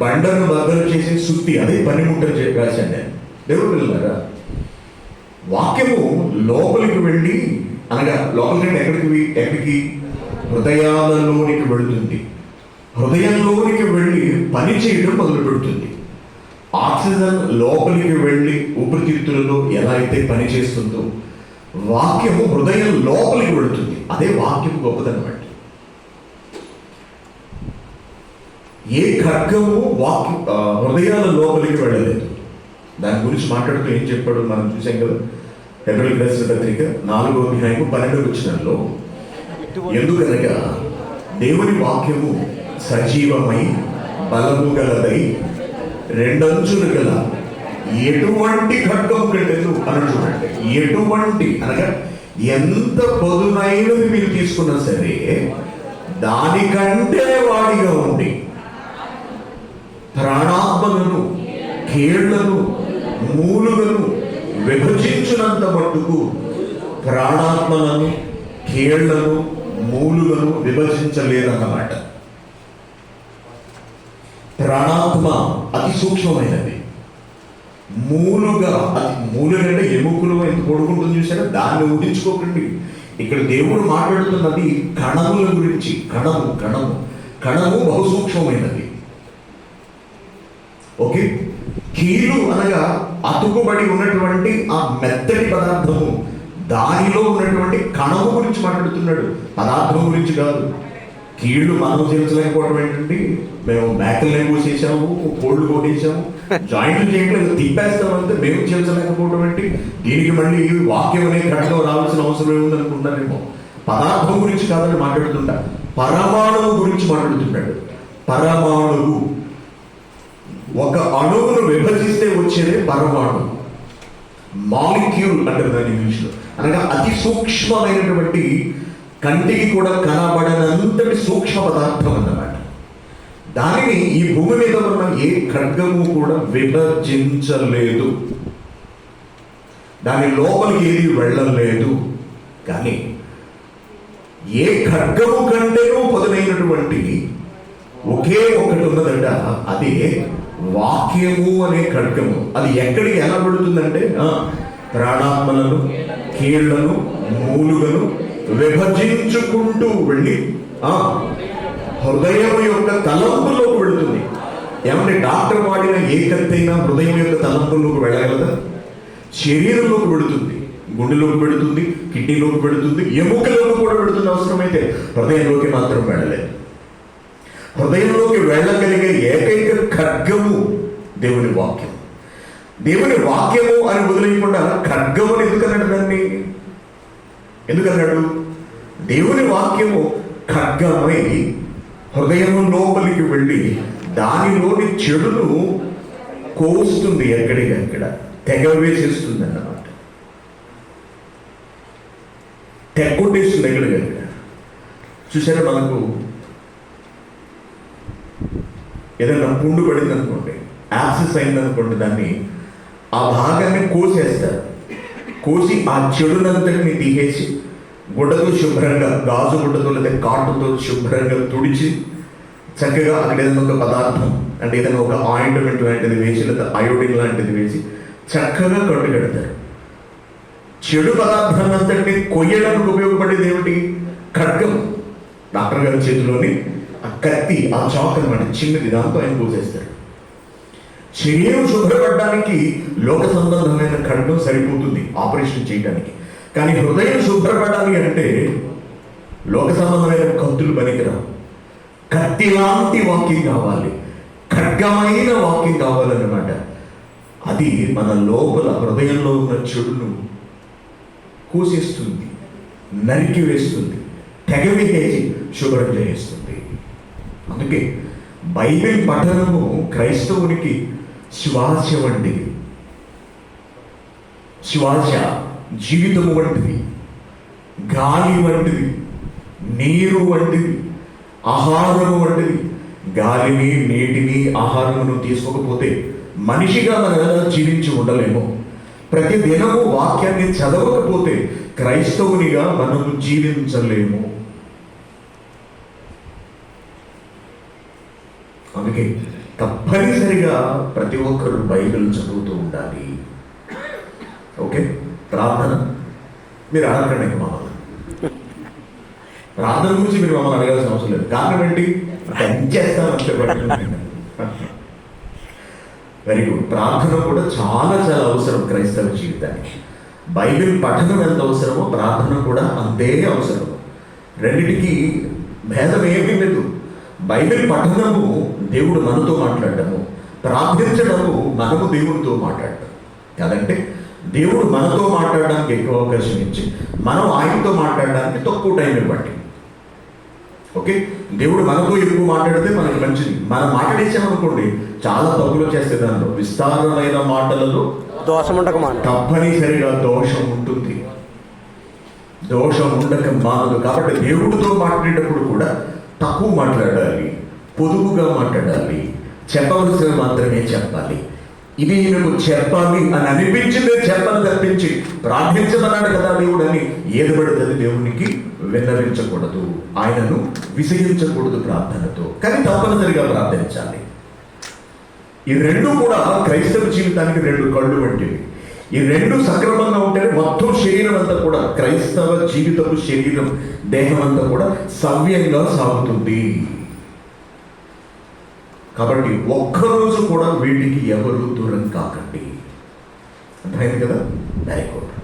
బండను బద్దలు చేసే సుత్తి, అదే పనిముట్టలు రాశాను నేను. దేవుడు పిల్లలారా, వాక్యము లోపలికి వెళ్ళి, అనగా లోపలికి ఎక్కడికి హృదయాలలోనికి వెళుతుంది. హృదయంలోనికి వెళ్ళి పని చేయడం మొదలు పెడుతుంది. ఆక్సిజన్ లోపలికి వెళ్ళి ఊపిరితిత్తులలో ఎలా అయితే పని చేస్తుందో, వాక్యము హృదయం లోపలికి వెళుతుంది. అదే వాక్యము గొప్పదన్నమాట. ఏ ఖడ్గము హృదయాల లోపలికి వెళ్ళలేదు. దాని గురించి మాట్లాడుతూ ఏం చెప్పాడు మనం చూసాం కదా, హెబ్రీయులకు రాసిన పత్రిక 4వ అధ్యాయము 12వ వచనంలో, ఎందుకనగా దేవుని వాక్యము సజీవమై బలము గలదై రెండంచులు గల ఎటువంటి ఖడ్గం కంటేను అని చూడండి. ఎటువంటి అనగా ఎంత పదునైనది మీరు తీసుకున్నా సరే దానికంటే వాడిగా ఉండి ప్రాణాత్మలను, కీళ్లను, మూలులను విభజించినంత మట్టుకు ప్రాణాత్మలను, కీళ్లను, మూలులను విభజించలేదన్నమాట. ప్రాణాత్మ అతి సూక్ష్మమైనది. మూలుగంటే ఎముకలు ఎంత పొడుగుంటుంది చూసారా, దాన్ని ఊహించుకోకండి. ఇక్కడ దేవుడు మాట్లాడుతున్నది కణముల గురించి. కణము బహు సూక్ష్మమైనది. ఓకే, కీలు అనగా అతుకుబడి ఉన్నటువంటి ఆ మెత్తటి పదార్థము, దానిలో ఉన్నటువంటి కణము గురించి మాట్లాడుతున్నాడు, పదార్థం గురించి కాదు. కీళ్లు మనం చేయించలేకపోవడం ఏంటండి, మేము మేకల్ని కోసేసాము, కోళ్ళు కొట్టేసాము, జాయింట్లు చేయట్లేదు, తిప్పేస్తామంటే మేము చేయించలేకపోవడం ఏంటి. దీనికి మళ్ళీ వాక్యం అనే కట్టలో రావాల్సిన అవసరం ఏముంది అనుకుంటారేమో. పదార్థం గురించి కాదని మాట్లాడుతుంటా, పరమాణువు గురించి మాట్లాడుతున్నాడు. పరమాణువు ఒక అణువును విభజిస్తే వచ్చేదే పరమాణువు. మాలిక్యూల్ అంటారు దాని ఇంగ్లీష్లో. అనగా అతి సూక్ష్మమైనటువంటి, కంటికి కూడా కనబడనంతటి సూక్ష్మ పదార్థం అన్నమాట. దానిని ఈ భూమి మీద ఉన్న ఏ ఖడ్గము కూడా విభజించలేదు, దాని లోపలికి ఏది వెళ్ళలేదు. కానీ ఏ ఖడ్గము కంటేనూ పదునైనటువంటి ఒకే ఒకటి ఉన్నదంట, అదే వాక్యము అనే ఖడ్గము. అది ఎక్కడికి ఎలా పెడుతుందంటే ప్రాణాత్మలను, కీళ్లను, మూలుగను విభజించుకుంటూ వెళ్ళి హృదయం యొక్క తలంపుల్లోకి వెళుతుంది. ఏమంటే డాక్టర్ వాడిన ఏ కత్తైనా హృదయం యొక్క తలంపుల్లోకి వెళ్ళగలదా? శరీరంలోకి పెడుతుంది, గుండెలోకి పెడుతుంది, కిడ్నీలోకి పెడుతుంది, ఎముకలోకి కూడా పెడుతుంది. అవసరమైతే హృదయంలోకి మాత్రం వెళ్ళలేదు. హృదయంలోకి వెళ్ళగలిగే ఏకైక ఖడ్గము దేవుని వాక్యం. దేవుని వాక్యము అని వదిలేయకుండా ఖడ్గము ఎందుకన్నాడు దాన్ని? ఎందుకన్నాడు? దేవుని వాక్యము ఖడ్గమై హృదయం లోపలికి వెళ్ళి దానిలోని చెడును కోస్తుంది, ఎక్కడికక్కడ తెగవేసేస్తుంది అన్నమాట. తెగొట్టేస్తుంది ఎక్కడికక్కడ. చూసారా, మనకు ఏదైనా పుండు పడింది అనుకోండి, యాక్సిస్ అయింది అనుకోండి, దాన్ని ఆ భాగాన్ని కోసేస్తారు. కోసి ఆ చెడునంతటిని తీసేసి గుడ్డతో శుభ్రంగా, గాజు గుడ్డతో లేదా కాటుతో శుభ్రంగా తుడిచి చక్కగా అక్కడ ఏదైనా ఒక పదార్థం అంటే ఏదైనా ఒక ఆయింట్మెంట్ లాంటిది వేసి లేదా అయోడిన్ లాంటిది వేసి చక్కగా కట్టుకెడతారు. చెడు పదార్థాన్ని అంతటిని కొయ్యడానికి ఉపయోగపడేది ఏమిటి? ఖడ్గం. డాక్టర్ గారి చేతిలోని ఆ కత్తి, ఆ చాక్ అనమాట, చిన్నది, దాంతో ఆయన కోసేస్తారు. శరీరం శుభ్రపడడానికి లోక సంబంధమైన ఖడ్గం సరిపోతుంది ఆపరేషన్ చేయడానికి. కానీ హృదయం శుభ్రపడాలి అంటే లోక సంబంధమైన కత్తులు పనికిరావు. కత్తి లాంటి వాక్యం కావాలి, ఖడ్గమైన వాక్యం కావాలన్నమాట. అది మన లోపల హృదయంలో ఉన్న చెడును కోసేస్తుంది, నరికి వేస్తుంది, తెగవేసి శుభ్రం చేస్తుంది. అందుకే బైబిల్ పఠనము క్రైస్తవునికి శ్వాస వంటిది. శ్వాస జీవితము వంటిది, గాలి వంటిది, నీరు వంటిది, ఆహారము వంటిది. గాలిని, నీటిని, ఆహారమును తీసుకోకపోతే మనిషిగా మనం ఎలా జీవించి ఉండలేమో, ప్రతి దినము వాక్యాన్ని చదవకపోతే క్రైస్తవునిగా మనము జీవించలేము. అందుకే తప్పనిసరిగా ప్రతి ఒక్కరు బైబిల్ చదువుతూ ఉండాలి. ఓకే, ప్రార్థన మీరు అడగండి మమ్మల్ని. ప్రార్థన గురించి మీరు మమ్మల్ని అడగాల్సిన అవసరం లేదు. కారణం ఏంటి? పెంచేస్తామంటే. Very good. ప్రార్థన కూడా చాలా చాలా అవసరం క్రైస్తవ జీవితానికి. బైబిల్ పఠనం ఎంత అవసరమో ప్రార్థన కూడా అంతే అవసరం. రెండిటికి భేదం ఏమీ లేదు. బైబిల్ పఠనము దేవుడు మనతో మాట్లాడటము, ప్రార్థించడము మనము దేవుడితో మాట్లాడటం. కాదంటే దేవుడు మనతో మాట్లాడడానికి ఎక్కువ అవకాశం ఇచ్చి మనం ఆయనతో మాట్లాడడానికి తక్కువ టైం ఇవ్వండి. ఓకే, దేవుడు మనతో ఎక్కువ మాట్లాడితే మనకి మంచిది. మనం మాట్లాడేసామనుకోండి చాలా తప్పులు చేస్తే దానిలో విస్తారమైన మాటలలో దోషం ఉండక తప్పనిసరిగా దోషం ఉంటుంది. దోషం ఉండక మానదు. కాబట్టి దేవుడితో మాట్లాడేటప్పుడు కూడా తక్కువ మాట్లాడాలి, పొదుపుగా మాట్లాడాలి, చెప్పవలసిన మాత్రమే చెప్పాలి. ఇది నువ్వు చెప్పాలి అని అనిపించిందే చెప్పని తప్పించి ప్రార్థించమన్నాడు కదా దేవుడు అని ఏది పడుతుంది దేవునికి విన్నవించకూడదు, ఆయనను విసిగించకూడదు ప్రార్థనతో. కానీ తప్పనిసరిగా ప్రార్థించాలి. ఈ రెండు కూడా క్రైస్తవ జీవితానికి రెండు కళ్ళు వంటివి. ఈ రెండు సక్రమంగా ఉంటేనే మొత్తం శరీరం అంతా కూడా, క్రైస్తవ జీవితపు శరీరం, దేహం అంతా కూడా సవ్యంగా సాగుతుంది. కాబట్టి ఒక్కరోజు కూడా వీటికి ఎవరు దూరం కాకండి. అర్థమైంది కదా? Very good.